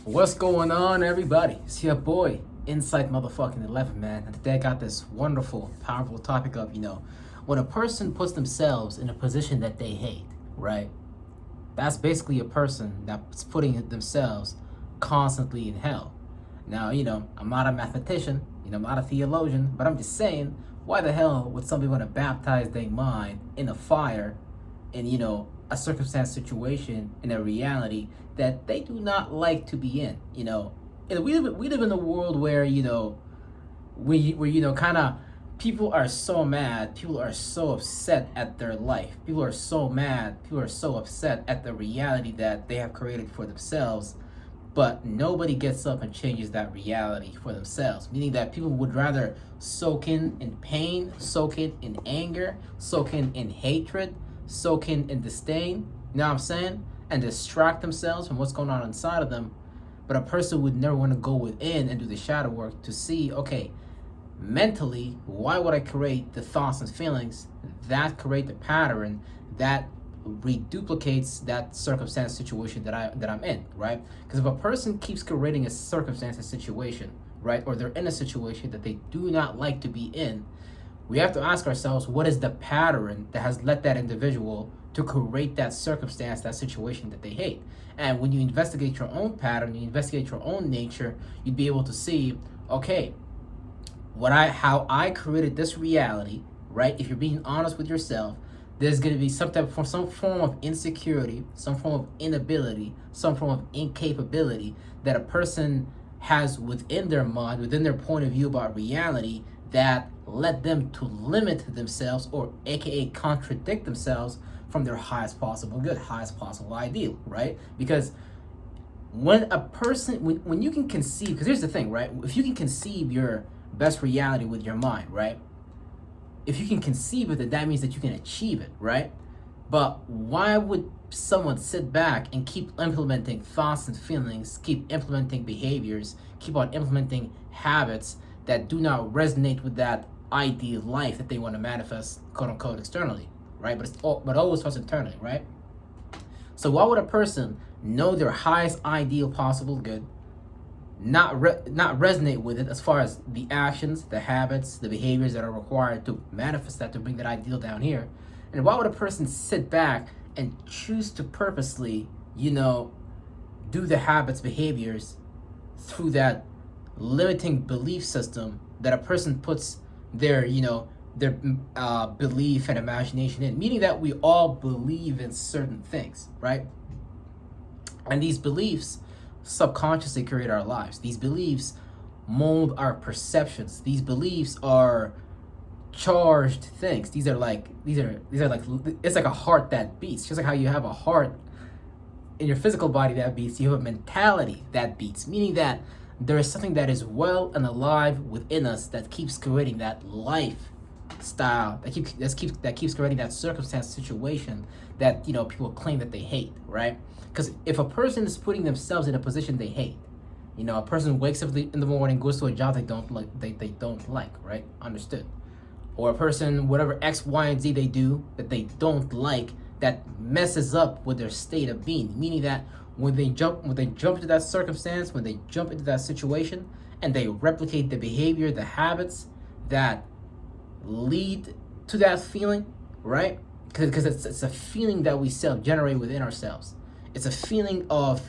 What's going on, everybody? It's your boy, Insight Motherfucking 11, man. And today I got this wonderful, powerful topic of, when a person puts themselves in a position that they hate, right? That's basically a person that's putting themselves constantly in hell. Now, I'm not a mathematician, I'm not a theologian, but I'm just saying, why the hell would somebody want to baptize their mind in a fire in, a circumstance, situation, in a reality that they do not like to be in? And we live in a world where, kind of people are so mad, people are so upset at their life, people are so mad, people are so upset at the reality that they have created for themselves, but nobody gets up and changes that reality for themselves. Meaning that people would rather soak in pain, soak in anger, soak in hatred, soak in disdain, you know what I'm saying? And distract themselves from what's going on inside of them. But a person would never want to go within and do the shadow work to see, okay, mentally, why would I create the thoughts and feelings that create the pattern that reduplicates that circumstance, situation that I'm in, right? Because if a person keeps creating a circumstance, a situation, right, or they're in a situation that they do not like to be in, we have to ask ourselves, what is the pattern that has led that individual to create that circumstance, that situation that they hate? And when you investigate your own pattern, you investigate your own nature, you'd be able to see, okay, how I created this reality, right? If you're being honest with yourself, there's going to be some form of insecurity, some form of inability, some form of incapability that a person has within their mind, within their point of view about reality, that led them to limit themselves, or aka contradict themselves from their highest possible good, highest possible ideal, right? Because when a person, when you can conceive, because here's the thing, right? If you can conceive your best reality with your mind, right? If you can conceive it, that means that you can achieve it, right? But why would someone sit back and keep implementing thoughts and feelings, keep implementing behaviors, keep on implementing habits that do not resonate with that ideal life that they want to manifest, quote unquote, externally, right? But always starts internally, right? So why would a person know their highest ideal possible good, not resonate with it as far as the actions, the habits, the behaviors that are required to manifest that, to bring that ideal down here? And why would a person sit back and choose to purposely, do the habits, behaviors through that limiting belief system that a person puts their belief and imagination in? Meaning that we all believe in certain things, right? And these beliefs subconsciously create our lives. These beliefs mold our perceptions. These beliefs are charged things. These are like it's like a heart that beats. Just like how you have a heart in your physical body that beats, you have a mentality that beats. Meaning that there is something that is well and alive within us that keeps creating that lifestyle, that keeps creating that circumstance, situation that people claim that they hate, right? Because if a person is putting themselves in a position they hate, a person wakes up in the morning, goes to a job they don't like, right? Understood. Or a person, whatever X, Y, and Z they do that they don't like, that messes up with their state of being. Meaning that when they jump into that circumstance, when they jump into that situation, and they replicate the behavior, the habits that lead to that feeling, right? Because it's a feeling that we self-generate within ourselves. It's a feeling of,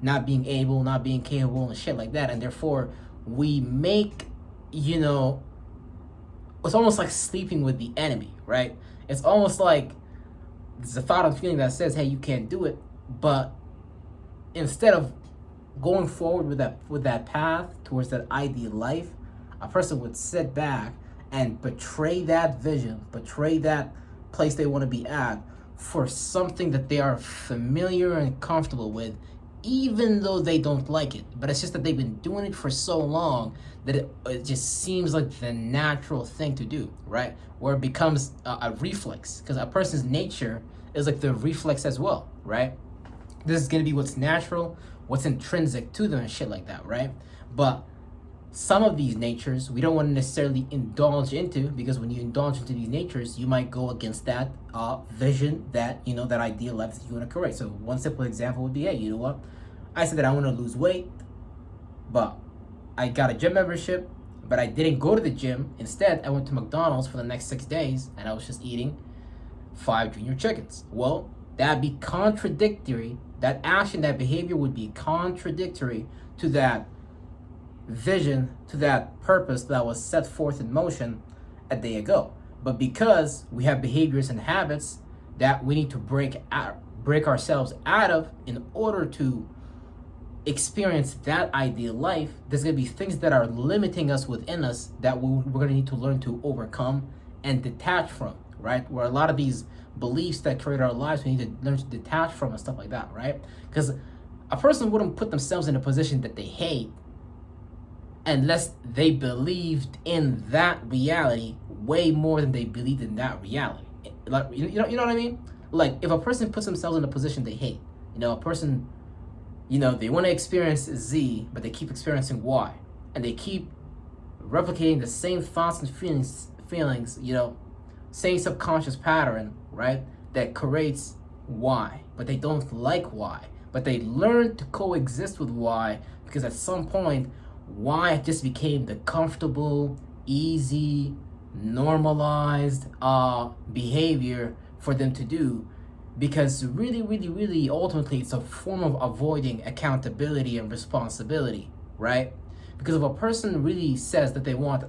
not being able, not being capable, and shit like that. And therefore, we make, it's almost like sleeping with the enemy, right? It's almost like it's a thought and feeling that says, hey, you can't do it. But instead of going forward with that path towards that ideal life, a person would sit back and betray that vision, betray that place they want to be at for something that they are familiar and comfortable with, even though they don't like it. But it's just that they've been doing it for so long that it just seems like the natural thing to do, right? Where it becomes a reflex, because a person's nature is like the reflex as well, right? This is going to be what's natural, what's intrinsic to them and shit like that, right? But some of these natures we don't want to necessarily indulge into, because when you indulge into these natures, you might go against that vision, that that ideal life that you want to create. So one simple example would be, hey, you know what? I said that I want to lose weight, but I got a gym membership, but I didn't go to the gym. Instead, I went to McDonald's for the next 6 days and I was just eating 5 junior chickens. Well, that'd be contradictory. That action, that behavior would be contradictory to that vision, to that purpose that was set forth in motion a day ago. But because we have behaviors and habits that we need to break ourselves out of in order to experience that ideal life, there's going to be things that are limiting us within us that we're going to need to learn to overcome and detach from, right? Where a lot of these beliefs that create our lives, we need to learn to detach from and stuff like that, right? Because a person wouldn't put themselves in a position that they hate unless they believed in that reality way more than they believed in that reality. Like, you know what I mean? Like, if a person puts themselves in a position they hate, a person, they want to experience Z, but they keep experiencing Y, and they keep replicating the same thoughts and feelings, same subconscious pattern, right, that creates Y, but they don't like Y, but they learn to coexist with Y because at some point, Y just became the comfortable, easy, normalized behavior for them to do, because really ultimately it's a form of avoiding accountability and responsibility, right? Because if a person really says that they want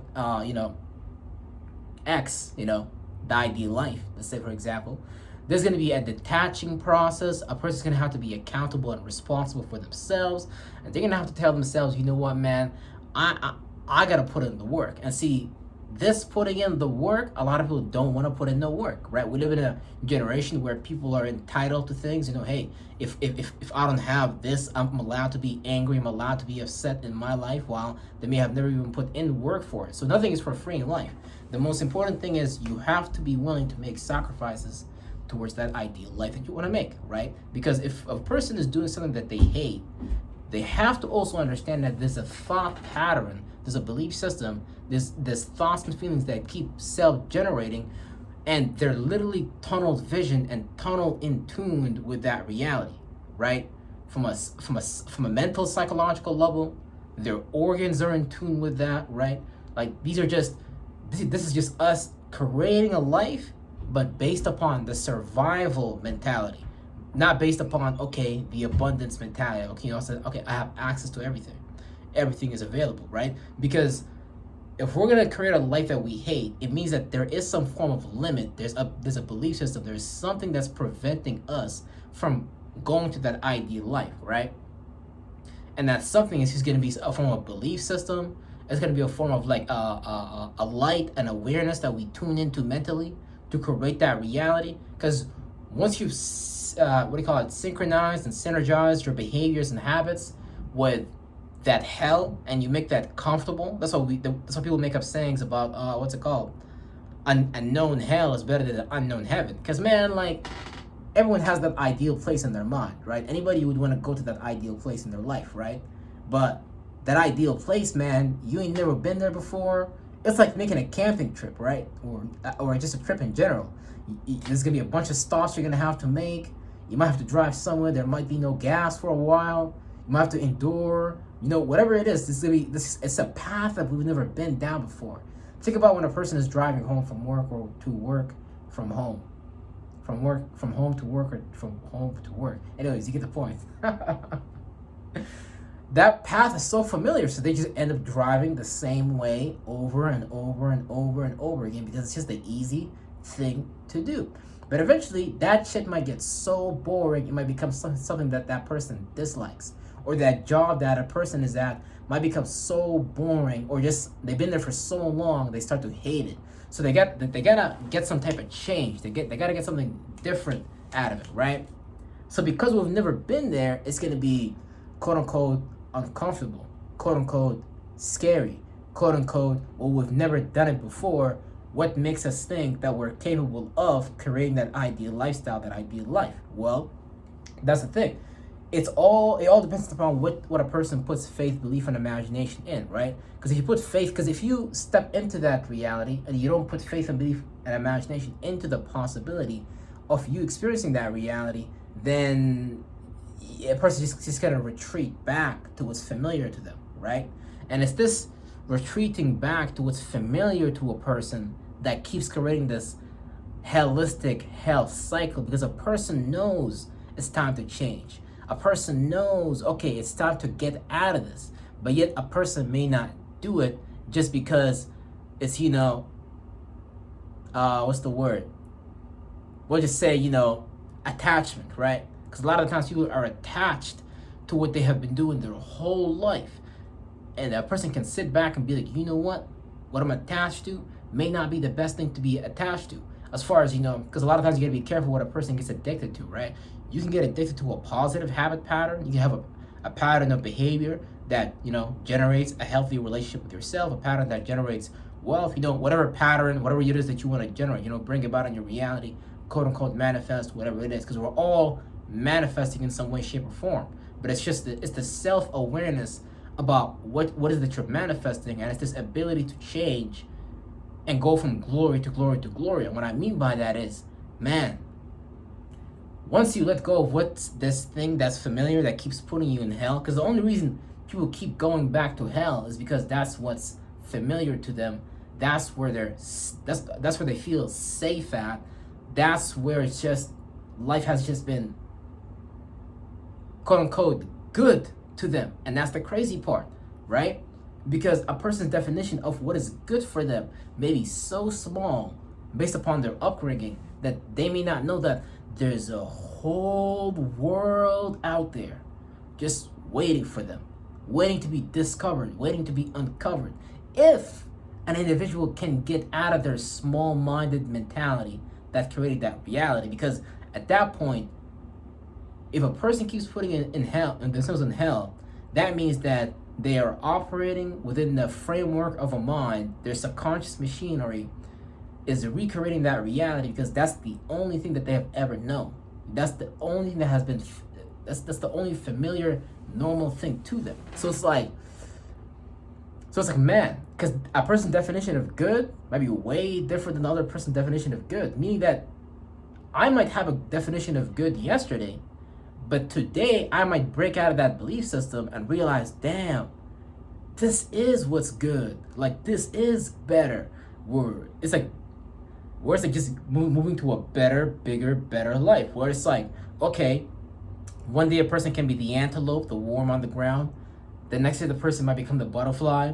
X, the ideal life, let's say for example, there's going to be a detaching process. A person's going to have to be accountable and responsible for themselves, and they're going to have to tell themselves, you know what, man, I got to put in the work. And see, this putting in the work, a lot of people don't want to put in the work, right? We live in a generation where people are entitled to things. Hey, if I don't have this, I'm allowed to be angry, I'm allowed to be upset in my life, while they may have never even put in work for it. So nothing is for free in life. The most important thing is you have to be willing to make sacrifices towards that ideal life that you want to make, right? Because if a person is doing something that they hate, they have to also understand that there's a thought pattern, there's a belief system, there's thoughts and feelings that keep self-generating, and they're literally tunnel vision and tunnel in tuned with that reality, right? From a mental, psychological level, their organs are in tune with that, right? Like this is just us creating a life, but based upon the survival mentality, not based upon, the abundance mentality. Okay, I have access to everything. Everything is available, right? Because if we're gonna create a life that we hate, it means that there is some form of limit. There's a belief system. There's something that's preventing us from going to that ideal life, right? And that something is just gonna be a form of belief system. It's gonna be a form of like a light and awareness that we tune into mentally to create that reality. Because once you've synchronized and synergized your behaviors and habits with that hell, and you make that comfortable. That's why people make up sayings about unknown hell is better than unknown heaven. Because man, like, everyone has that ideal place in their mind, right? Anybody would want to go to that ideal place in their life, right? But that ideal place, man, you ain't never been there before. It's like making a camping trip, right? Or just a trip in general. There's gonna be a bunch of stops you're gonna have to make. You might have to drive somewhere. There might be no gas for a while. You might have to endure. Whatever it is, it's a path that we've never been down before. Think about when a person is driving home from work or to work from home. From home to work, or from home to work. Anyways, you get the point. That path is so familiar, so they just end up driving the same way over and over and over and over again because it's just the easy thing to do. But eventually, that shit might get so boring, it might become something that person dislikes. Or that job that a person is at might become so boring, or just they've been there for so long, they start to hate it. So they gotta get some type of change. They gotta get something different out of it, right? So because we've never been there, it's gonna be quote unquote uncomfortable, quote unquote scary, quote unquote, well, we've never done it before. What makes us think that we're capable of creating that ideal lifestyle, that ideal life? Well, that's the thing. It all depends upon what a person puts faith, belief, and imagination in, right? Because if you step into that reality and you don't put faith and belief and imagination into the possibility of you experiencing that reality, then a person just gonna retreat back to what's familiar to them, right? And it's this retreating back to what's familiar to a person that keeps creating this holistic health cycle, because a person knows it's time to change. A person knows, okay, it's time to get out of this, but yet a person may not do it just because it's, what's the word? We'll just say, attachment, right? Because a lot of times people are attached to what they have been doing their whole life. And a person can sit back and be like, you know what? What I'm attached to may not be the best thing to be attached to. As far as, because a lot of times you gotta be careful what a person gets addicted to, right? You can get addicted to a positive habit pattern. You can have a pattern of behavior that, generates a healthy relationship with yourself, a pattern that generates wealth, whatever pattern, whatever it is that you want to generate, bring about in your reality, quote unquote, manifest, whatever it is, because we're all manifesting in some way, shape, or form. But it's just it's the self-awareness about what is it that you're manifesting, and it's this ability to change and go from glory to glory to glory. And what I mean by that is, man, once you let go of what's this thing that's familiar that keeps putting you in hell, because the only reason people keep going back to hell is because that's what's familiar to them. That's where that's where they feel safe at. That's where it's just life has just been quote unquote good to them. And that's the crazy part, right? Because a person's definition of what is good for them may be so small based upon their upbringing that they may not know that there's a whole world out there just waiting for them, waiting to be discovered, waiting to be uncovered. If an individual can get out of their small-minded mentality that created that reality. Because at that point, if a person keeps putting themselves in hell, that means that they are operating within the framework of a mind. Their subconscious machinery is recreating that reality because that's the only thing that they have ever known. That's the only thing that has been, that's the only familiar, normal thing to them. So it's like, man, because a person's definition of good might be way different than the other person's definition of good. Meaning that I might have a definition of good yesterday, but today I might break out of that belief system and realize, damn, this is what's good. Like, this is better. It's like just moving to a better, bigger, better life. Where it's like, okay, one day a person can be the antelope, the worm on the ground. The next day the person might become the butterfly.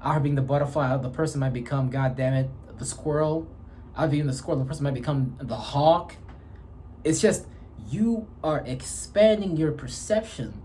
After being the butterfly, the person might become, goddammit, the squirrel. After being the squirrel, the person might become the hawk. It's just, you are expanding your perception,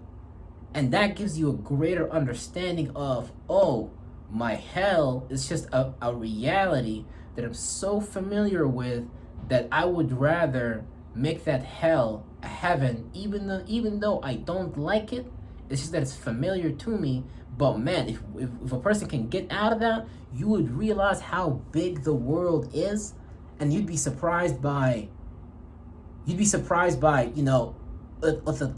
and that gives you a greater understanding of, oh, my hell is just a reality that I'm so familiar with that I would rather make that hell a heaven, even though I don't like it. It's just that it's familiar to me. But man, if a person can get out of that, you would realize how big the world is, and you'd be surprised by with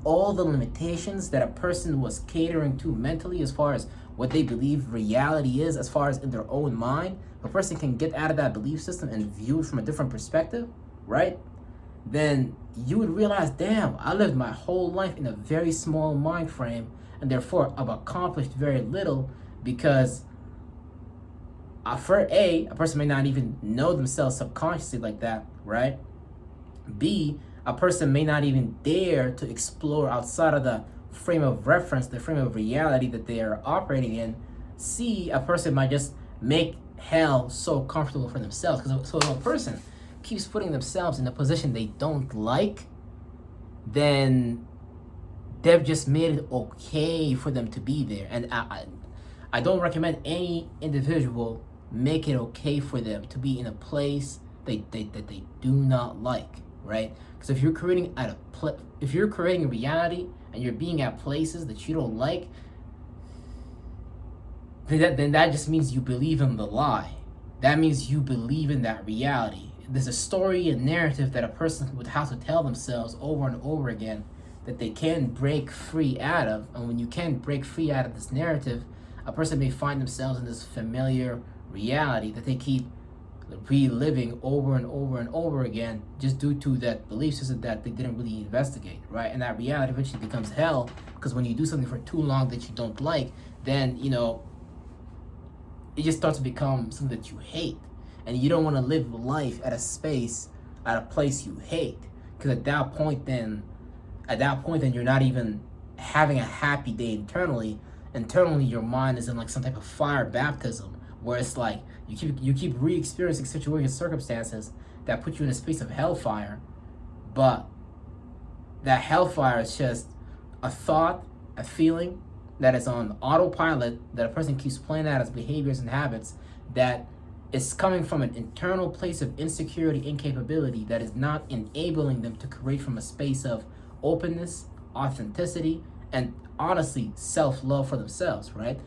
all the limitations that a person was catering to mentally, as far as what they believe reality is, as far as in their own mind. If a person can get out of that belief system and view it from a different perspective, right? Then you would realize, damn, I lived my whole life in a very small mind frame, and therefore I've accomplished very little, because a person may not even know themselves subconsciously like that, right? B, a person may not even dare to explore outside of the frame of reference, the frame of reality that they are operating in. C, a person might just make hell so comfortable for themselves. So if a person keeps putting themselves in a position they don't like, then they've just made it okay for them to be there. And I don't recommend any individual make it okay for them to be in a place that they do not like, right? Because if you're creating a reality and you're being at places that you don't like, then that just means you believe in the lie. That means you believe in that reality. There's a story and narrative that a person would have to tell themselves over and over again that they can break free out of. And when you can break free out of this narrative, a person may find themselves in this familiar reality that they keep reliving over and over and over again, just due to that belief system that they didn't really investigate, right? And that reality eventually becomes hell, because when you do something for too long that you don't like, then it just starts to become something that you hate, and you don't want to live life at a place you hate, because at that point then you're not even having a happy day internally. Internally, your mind is in like some type of fire baptism, where it's like you keep re-experiencing situations, circumstances that put you in a space of hellfire, but that hellfire is just a thought, a feeling that is on autopilot, that a person keeps playing out as behaviors and habits, that is coming from an internal place of insecurity, incapability, that is not enabling them to create from a space of openness, authenticity, and honestly self-love for themselves, right?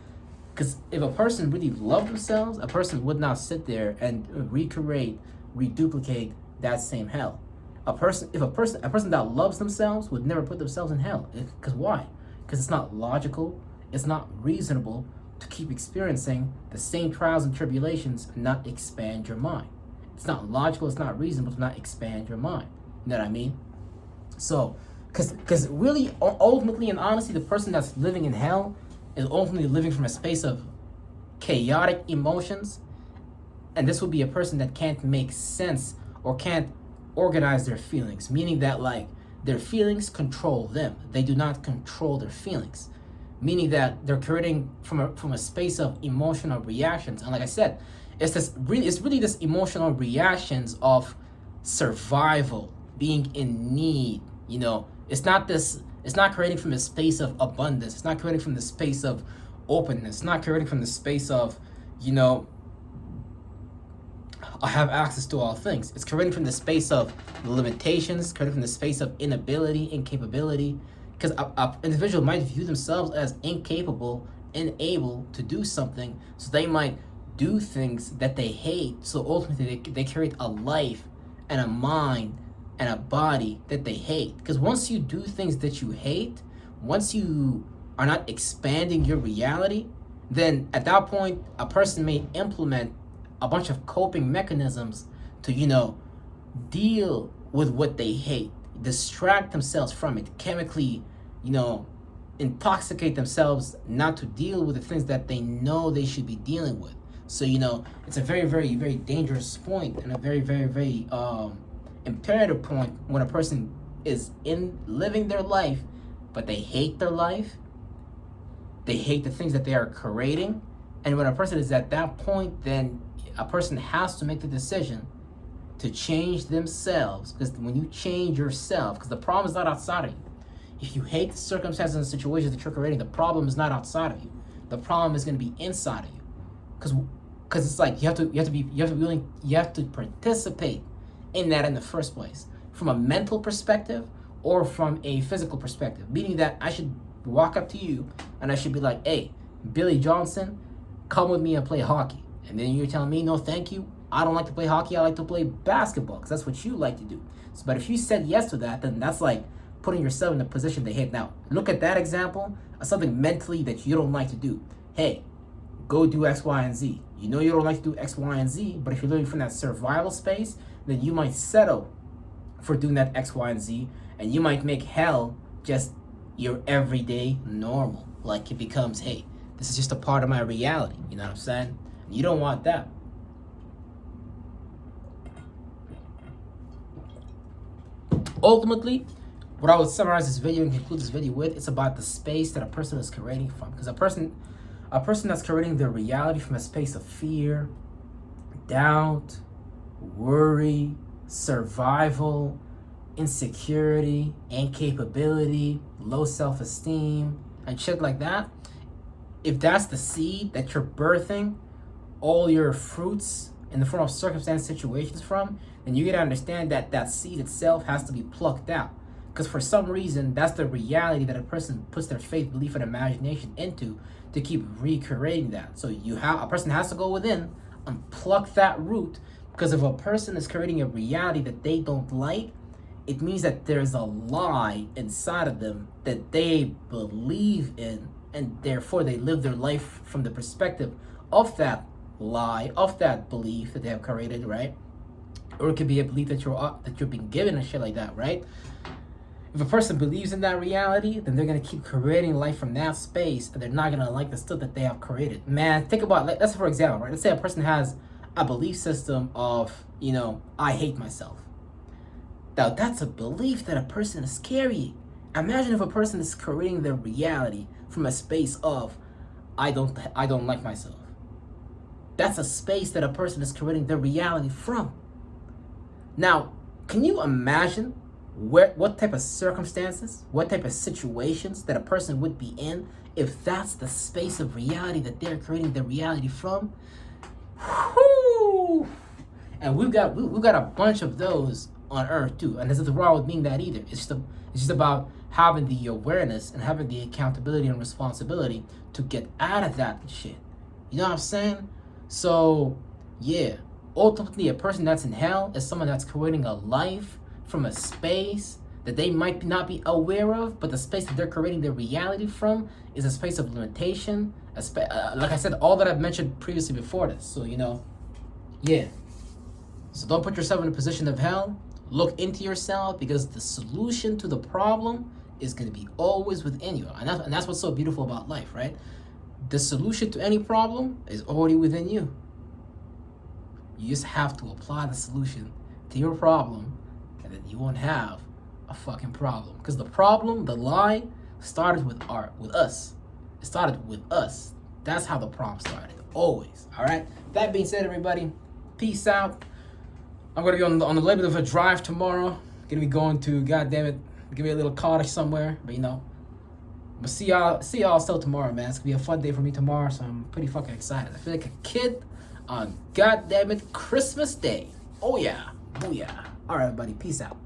Because if a person really loved themselves, a person would not sit there and recreate, reduplicate that same hell. A person that loves themselves would never put themselves in hell. Because why? Because it's not logical, it's not reasonable to keep experiencing the same trials and tribulations and not expand your mind. It's not logical, it's not reasonable to not expand your mind. You know what I mean? So, because really, ultimately and honestly, the person that's living in hell is ultimately living from a space of chaotic emotions. And this will be a person that can't make sense or can't organize their feelings, meaning that like their feelings control them. They do not control their feelings, meaning that they're creating from a space of emotional reactions. And like I said, it's really this emotional reactions of survival, being in need. It's not creating from the space of abundance. It's not creating from the space of openness. It's not creating from the space of, I have access to all things. It's creating from the space of limitations, creating from the space of inability, incapability. Because an individual might view themselves as incapable, unable to do something, so they might do things that they hate. So ultimately, they create a life and a mind and a body that they hate. Because once you do things that you hate, once you are not expanding your reality, then at that point, a person may implement a bunch of coping mechanisms to, deal with what they hate, distract themselves from it, chemically, intoxicate themselves not to deal with the things that they know they should be dealing with. So, it's a very, very, very dangerous point, and a very, very, very imperative point when a person is in living their life, but they hate their life, they hate the things that they are creating. And when a person is at that point, then a person has to make the decision to change themselves. Because when you change yourself, because the problem is not outside of you. If you hate the circumstances and situations that you're creating, the problem is not outside of you. The problem is going to be inside of you. Because it's like you have to be willing, you have to participate in that in the first place, from a mental perspective or from a physical perspective. Meaning that I should walk up to you and I should be like, hey, Billy Johnson, come with me and play hockey. And then you're telling me, no, thank you. I don't like to play hockey. I like to play basketball because that's what you like to do. So, but if you said yes to that, then that's like putting yourself in the position they hate. Now, look at that example of something mentally that you don't like to do. Hey, go do X, Y, and Z. You know you don't like to do X, Y, and Z, but if you're living from that survival space, then you might settle for doing that X, Y, and Z, and you might make hell just your everyday normal. Like it becomes, hey, this is just a part of my reality. You know what I'm saying? You don't want that. Ultimately, what I would summarize this video and conclude this video with, it's about the space that a person is creating from. Because a person that's creating their reality from a space of fear, doubt, worry, survival, insecurity, incapability, low self-esteem, and shit like that, if that's the seed that you're birthing all your fruits in the form of circumstance situations from, then you gotta understand that that seed itself has to be plucked out. Because for some reason, that's the reality that a person puts their faith, belief, and imagination into to keep recreating that. So a person has to go within and pluck that root. Because if a person is creating a reality that they don't like, it means that there's a lie inside of them that they believe in, and therefore they live their life from the perspective of that lie, of that belief that they have created, right? Or it could be a belief that you're being given and shit like that, right? If a person believes in that reality, then they're gonna keep creating life from that space, and they're not gonna like the stuff that they have created. Man, think about, like, let's for example, right? Let's say a person has a belief system of, I hate myself. Now that's a belief that a person is carrying. Imagine if a person is creating their reality from a space of, I don't like myself. That's a space that a person is creating their reality from. Now, can you imagine what type of circumstances, what type of situations that a person would be in if that's the space of reality that they're creating their reality from? Whew. And we've got a bunch of those on Earth too, and there's nothing wrong with being that either. It's just about having the awareness and having the accountability and responsibility to get out of that shit. You know what I'm saying? So yeah, ultimately, a person that's in hell is someone that's creating a life from a space that they might not be aware of, but the space that they're creating their reality from is a space of limitation. Like I said, all that I've mentioned previously before this. So, yeah. So don't put yourself in a position of hell. Look into yourself, because the solution to the problem is going to be always within you. And that's what's so beautiful about life, right? The solution to any problem is already within you. You just have to apply the solution to your problem, and then you won't have a fucking problem. Because the problem, the lie, started with us. It started with us. That's how the problem started. Always. All right. That being said, everybody, peace out. I'm gonna be on the little bit of a drive tomorrow. Gonna be going to, goddammit, give me a little cottage somewhere. But but see y'all still tomorrow, man. It's gonna be a fun day for me tomorrow, so I'm pretty fucking excited. I feel like a kid on goddammit Christmas Day. Oh yeah. Booyah. All right, everybody. Peace out.